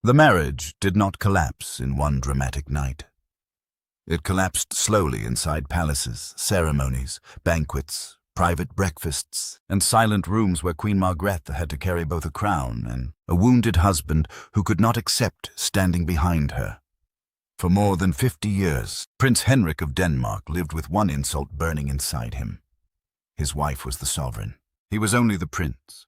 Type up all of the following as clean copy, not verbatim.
The marriage did not collapse in one dramatic night. It collapsed slowly inside palaces, ceremonies, banquets, private breakfasts, and silent rooms where Queen Margrethe had to carry both a crown and a wounded husband who could not accept standing behind her. For more than 50 years, Prince Henrik of Denmark lived with one insult burning inside him. His wife was the sovereign. He was only the prince.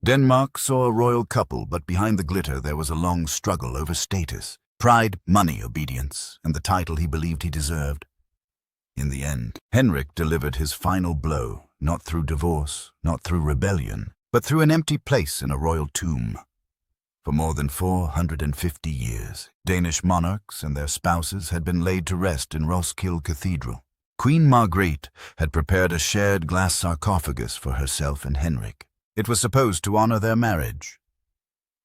Denmark saw a royal couple, but behind the glitter there was a long struggle over status, pride, money, obedience, and the title he believed he deserved. In the end, Henrik delivered his final blow, not through divorce, not through rebellion, but through an empty place in a royal tomb. For more than 450 years, Danish monarchs and their spouses had been laid to rest in Roskilde Cathedral. Queen Margrethe had prepared a shared glass sarcophagus for herself and Henrik. It was supposed to honor their marriage.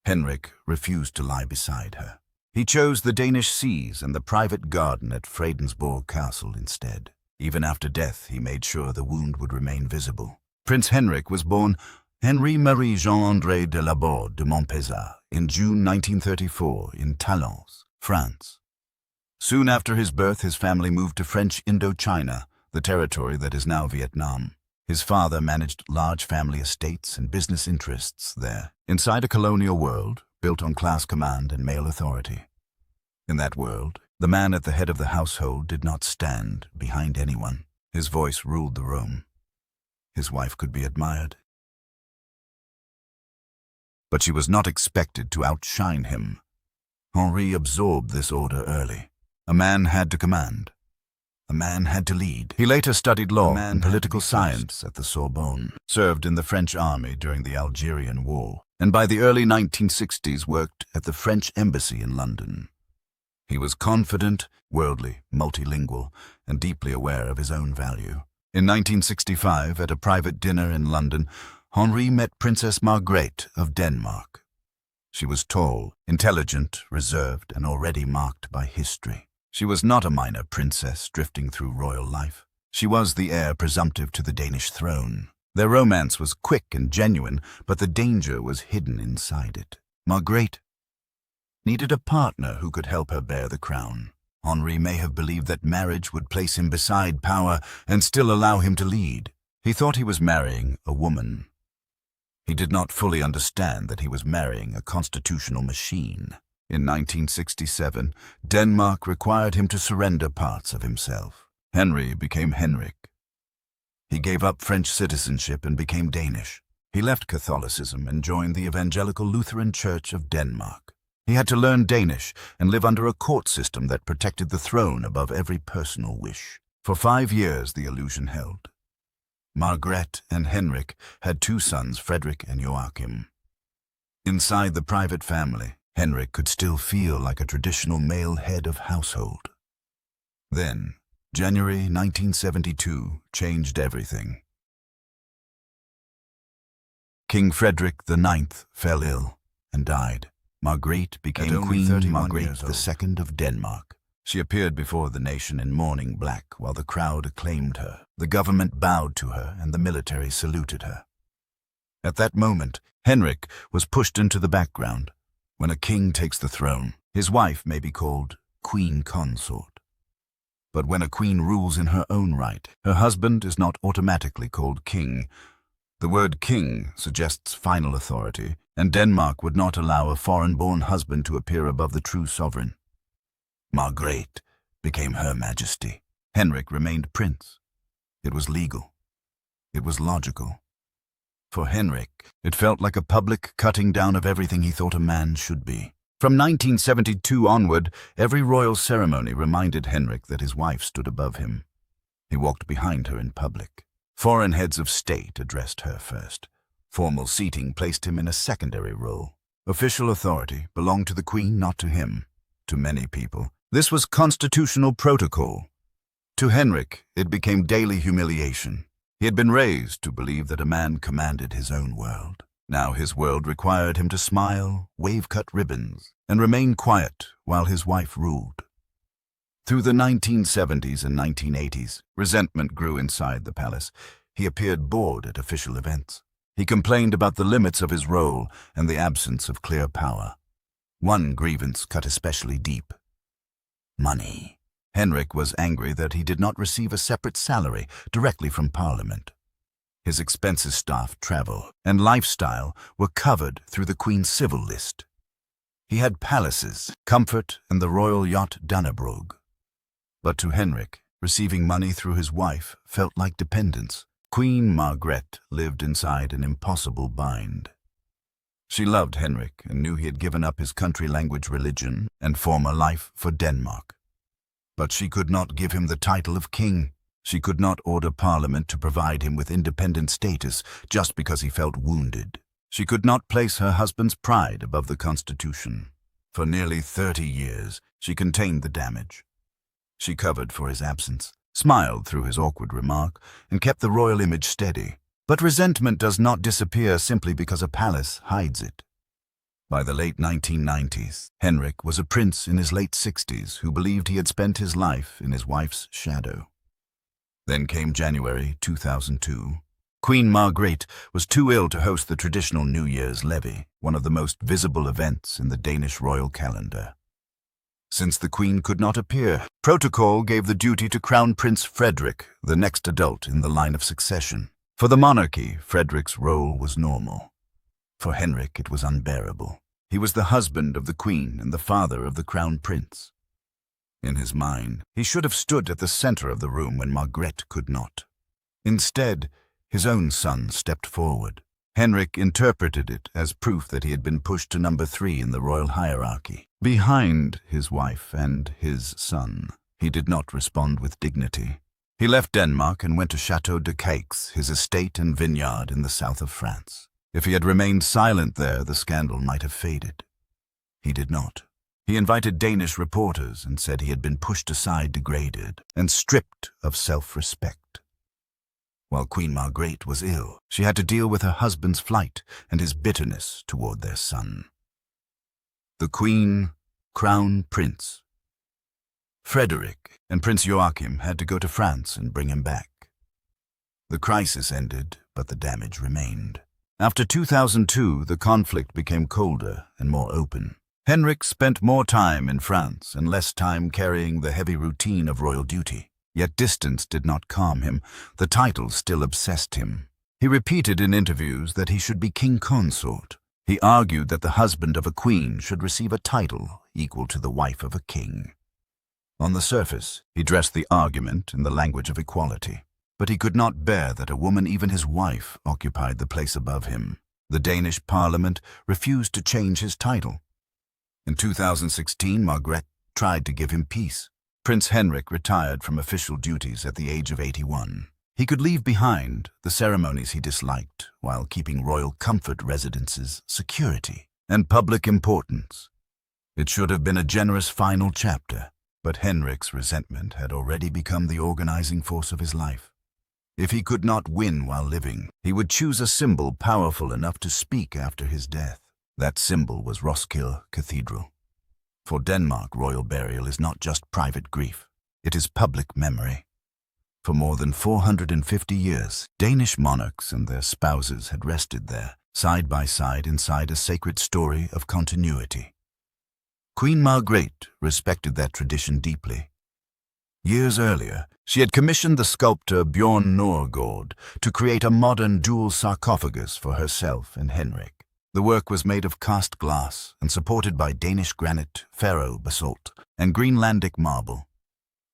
Henrik refused to lie beside her. He chose the Danish seas and the private garden at Fredensborg Castle instead. Even after death, he made sure the wound would remain visible. Prince Henrik was born Henri Marie Jean-André de Laborde de Monpezat in June 1934 in Talence, France. Soon after his birth, his family moved to French Indochina, the territory that is now Vietnam. His father managed large family estates and business interests there, inside a colonial world built on class command and male authority. In that world, the man at the head of the household did not stand behind anyone. His voice ruled the room. His wife could be admired, but she was not expected to outshine him. Henri absorbed this order early. A man had to command. A man had to lead. He later studied law and political science at the Sorbonne, served in the French army during the Algerian War, and by the early 1960s worked at the French embassy in London. He was confident, worldly, multilingual, and deeply aware of his own value. In 1965, at a private dinner in London, Henri met Princess Margrethe of Denmark. She was tall, intelligent, reserved, and already marked by history. She was not a minor princess drifting through royal life. She was the heir presumptive to the Danish throne. Their romance was quick and genuine, but the danger was hidden inside it. Margrethe needed a partner who could help her bear the crown. Henri may have believed that marriage would place him beside power and still allow him to lead. He thought he was marrying a woman. He did not fully understand that he was marrying a constitutional machine. In 1967, Denmark required him to surrender parts of himself. Henri became Henrik. He gave up French citizenship and became Danish. He left Catholicism and joined the Evangelical Lutheran Church of Denmark. He had to learn Danish and live under a court system that protected the throne above every personal wish. For 5 years, the illusion held. Margrethe and Henrik had 2 sons, Frederik and Joachim. Inside the private family, Henrik could still feel like a traditional male head of household. Then, January 1972 changed everything. King Frederik IX fell ill and died. Margrethe became Queen Margrethe II of Denmark. She appeared before the nation in mourning black while the crowd acclaimed her. The government bowed to her and the military saluted her. At that moment, Henrik was pushed into the background. When a king takes the throne, his wife may be called queen consort. But when a queen rules in her own right, her husband is not automatically called king. The word king suggests final authority, and Denmark would not allow a foreign-born husband to appear above the true sovereign. Margrethe became Her Majesty. Henrik remained prince. It was legal. It was logical. For Henrik, it felt like a public cutting down of everything he thought a man should be. From 1972 onward, every royal ceremony reminded Henrik that his wife stood above him. He walked behind her in public. Foreign heads of state addressed her first. Formal seating placed him in a secondary role. Official authority belonged to the queen, not to him. To many people, this was constitutional protocol. To Henrik, it became daily humiliation. He had been raised to believe that a man commanded his own world. Now his world required him to smile, wave cut ribbons, and remain quiet while his wife ruled. Through the 1970s and 1980s, resentment grew inside the palace. He appeared bored at official events. He complained about the limits of his role and the absence of clear power. One grievance cut especially deep: money. Henrik was angry that he did not receive a separate salary directly from Parliament. His expenses, staff, travel, and lifestyle were covered through the Queen's civil list. He had palaces, comfort, and the royal yacht Dannebrog. But to Henrik, receiving money through his wife felt like dependence. Queen Margrethe lived inside an impossible bind. She loved Henrik and knew he had given up his country, language, religion, and former life for Denmark. But she could not give him the title of king. She could not order Parliament to provide him with independent status just because he felt wounded. She could not place her husband's pride above the Constitution. For nearly 30 years, she contained the damage. She covered for his absence, smiled through his awkward remark, and kept the royal image steady. But resentment does not disappear simply because a palace hides it. By the late 1990s, Henrik was a prince in his late 60s who believed he had spent his life in his wife's shadow. Then came January 2002. Queen Margrethe was too ill to host the traditional New Year's levy, one of the most visible events in the Danish royal calendar. Since the Queen could not appear, protocol gave the duty to Crown Prince Frederik, the next adult in the line of succession. For the monarchy, Frederik's role was normal. For Henrik, it was unbearable. He was the husband of the Queen and the father of the Crown Prince. In his mind, he should have stood at the center of the room when Margrethe could not. Instead, his own son stepped forward. Henrik interpreted it as proof that he had been pushed to number 3 in the royal hierarchy, behind his wife and his son. He did not respond with dignity. He left Denmark and went to Chateau de Cayx, his estate and vineyard in the south of France. If he had remained silent there, the scandal might have faded. He did not. He invited Danish reporters and said he had been pushed aside, degraded, and stripped of self-respect. While Queen Margrethe was ill, she had to deal with her husband's flight and his bitterness toward their son. The Queen, Crown Prince Frederik, and Prince Joachim had to go to France and bring him back. The crisis ended, but the damage remained. After 2002, the conflict became colder and more open. Henrik spent more time in France and less time carrying the heavy routine of royal duty. Yet distance did not calm him. The title still obsessed him. He repeated in interviews that he should be king consort. He argued that the husband of a queen should receive a title equal to the wife of a king. On the surface, he dressed the argument in the language of equality. But he could not bear that a woman, even his wife, occupied the place above him. The Danish parliament refused to change his title. In 2016, Margrethe tried to give him peace. Prince Henrik retired from official duties at the age of 81. He could leave behind the ceremonies he disliked while keeping royal comfort, residences, security, and public importance. It should have been a generous final chapter, but Henrik's resentment had already become the organizing force of his life. If he could not win while living, he would choose a symbol powerful enough to speak after his death. That symbol was Roskilde Cathedral. For Denmark, royal burial is not just private grief. It is public memory. For more than 450 years, Danish monarchs and their spouses had rested there, side by side inside a sacred story of continuity. Queen Margrethe respected that tradition deeply. Years earlier, she had commissioned the sculptor Bjørn Nørgaard to create a modern dual sarcophagus for herself and Henrik. The work was made of cast glass and supported by Danish granite, Faroe basalt, and Greenlandic marble.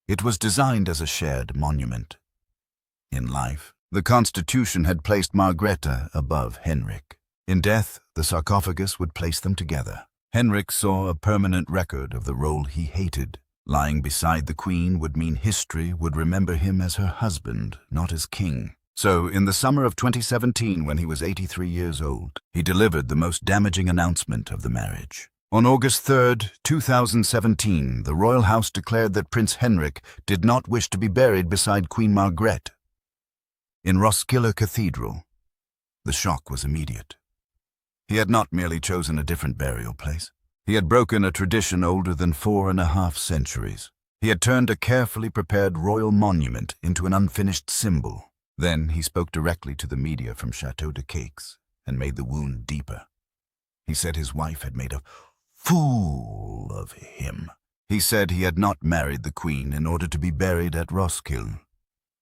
It was designed as a shared monument. In life, the Constitution had placed Margrethe above Henrik. In death, the sarcophagus would place them together. Henrik saw a permanent record of the role he hated. Lying beside the Queen would mean history would remember him as her husband, not as king. So, in the summer of 2017, when he was 83 years old, he delivered the most damaging announcement of the marriage. On August 3, 2017, the royal house declared that Prince Henrik did not wish to be buried beside Queen Margrethe. In Roskilde Cathedral, the shock was immediate. He had not merely chosen a different burial place. He had broken a tradition older than 4.5 centuries. He had turned a carefully prepared royal monument into an unfinished symbol. Then he spoke directly to the media from Chateau de Cayx and made the wound deeper. He said his wife had made a Fool of him. He said he had not married the queen in order to be buried at Roskilde.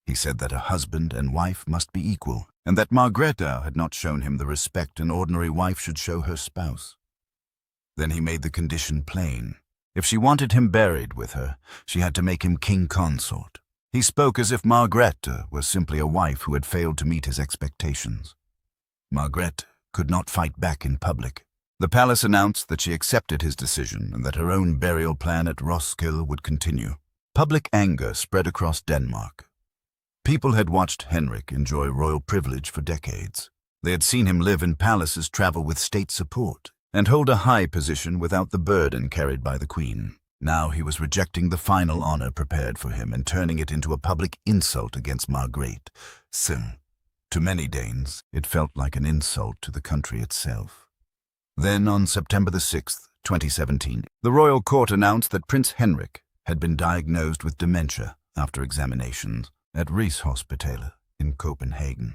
He said that a husband and wife must be equal, and that Margrethe had not shown him the respect an ordinary wife should show her spouse. Then he made the condition plain. If she wanted him buried with her, she had to make him king consort. He spoke as if Margrethe was simply a wife who had failed to meet his expectations. Margrethe could not fight back in public. The palace announced that she accepted his decision and that her own burial plan at Roskilde would continue. Public anger spread across Denmark. People had watched Henrik enjoy royal privilege for decades. They had seen him live in palaces, travel with state support, and hold a high position without the burden carried by the queen. Now he was rejecting the final honor prepared for him and turning it into a public insult against Margrethe. To many Danes, it felt like an insult to the country itself. Then, on September the 6th, 2017, the royal court announced that Prince Henrik had been diagnosed with dementia after examinations at Rigshospitalet in Copenhagen.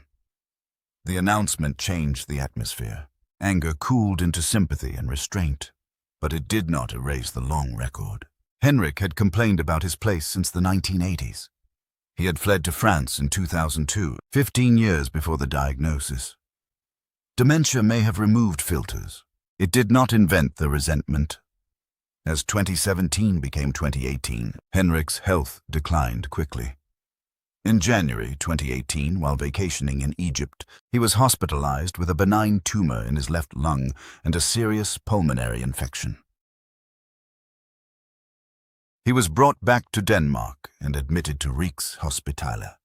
The announcement changed the atmosphere. Anger cooled into sympathy and restraint, but it did not erase the long record. Henrik had complained about his place since the 1980s. He had fled to France in 2002, 15 years before the diagnosis. Dementia may have removed filters. It did not invent the resentment. As 2017 became 2018, Henrik's health declined quickly. In January 2018, while vacationing in Egypt, he was hospitalized with a benign tumor in his left lung and a serious pulmonary infection. He was brought back to Denmark and admitted to Rigshospitalet.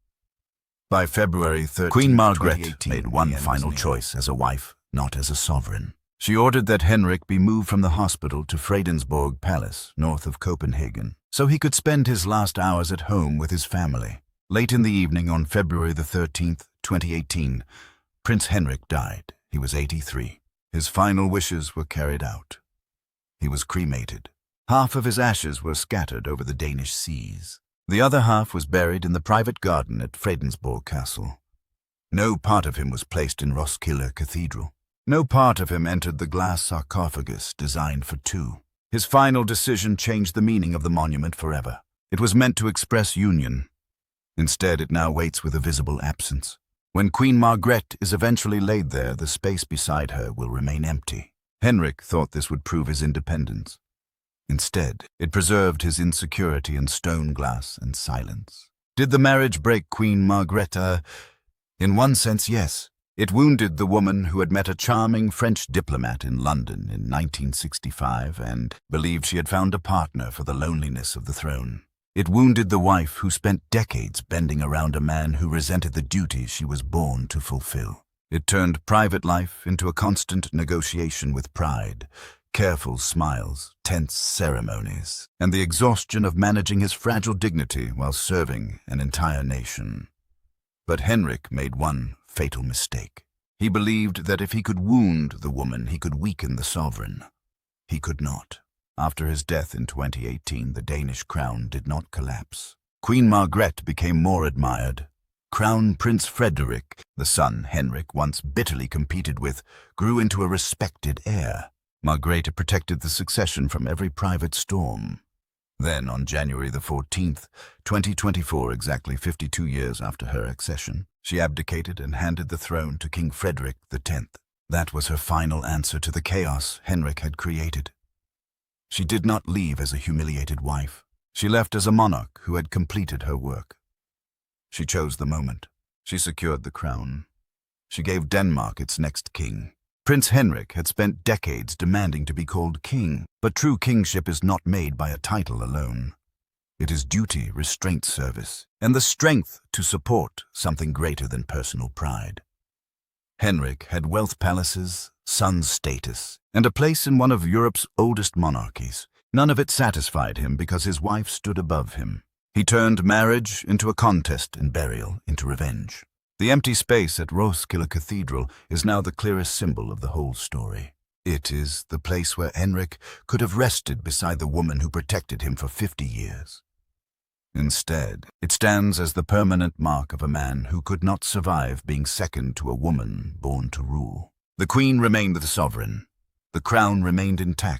By February 13, Queen Margrethe made one final choice as a wife, not as a sovereign. She ordered that Henrik be moved from the hospital to Fredensborg Palace, north of Copenhagen, so he could spend his last hours at home with his family. Late in the evening on February the 13th, 2018, Prince Henrik died. He was 83. His final wishes were carried out. He was cremated. Half of his ashes were scattered over the Danish seas. The other half was buried in the private garden at Fredensborg Castle. No part of him was placed in Roskilde Cathedral. No part of him entered the glass sarcophagus designed for two. His final decision changed the meaning of the monument forever. It was meant to express union. Instead, it now waits with a visible absence. When Queen Margrethe is eventually laid there, the space beside her will remain empty. Henrik thought this would prove his independence. Instead, it preserved his insecurity in stone glass and silence. Did the marriage break Queen Margrethe? In one sense, yes. It wounded the woman who had met a charming French diplomat in London in 1965 and believed she had found a partner for the loneliness of the throne. It wounded the wife who spent decades bending around a man who resented the duties she was born to fulfill. It turned private life into a constant negotiation with pride, careful smiles, tense ceremonies, and the exhaustion of managing his fragile dignity while serving an entire nation. But Henrik made one fatal mistake. He believed that if he could wound the woman, he could weaken the sovereign. He could not. After his death in 2018, the Danish crown did not collapse. Queen Margrethe became more admired. Crown Prince Frederik, the son Henrik once bitterly competed with, grew into a respected heir. Margrethe protected the succession from every private storm. Then, on January the 14th, 2024, exactly 52 years after her accession, she abdicated and handed the throne to King Frederik X. That was her final answer to the chaos Henrik had created. She did not leave as a humiliated wife. She left as a monarch who had completed her work. She chose the moment. She secured the crown. She gave Denmark its next king. Prince Henrik had spent decades demanding to be called king, but true kingship is not made by a title alone. It is duty, restraint, service, and the strength to support something greater than personal pride. Henrik had wealth palaces, son status, and a place in one of Europe's oldest monarchies. None of it satisfied him because his wife stood above him. He turned marriage into a contest and burial into revenge. The empty space at Roskilde Cathedral is now the clearest symbol of the whole story. It is the place where Henrik could have rested beside the woman who protected him for 50 years. Instead, it stands as the permanent mark of a man who could not survive being second to a woman born to rule. The queen remained the sovereign. The crown remained intact.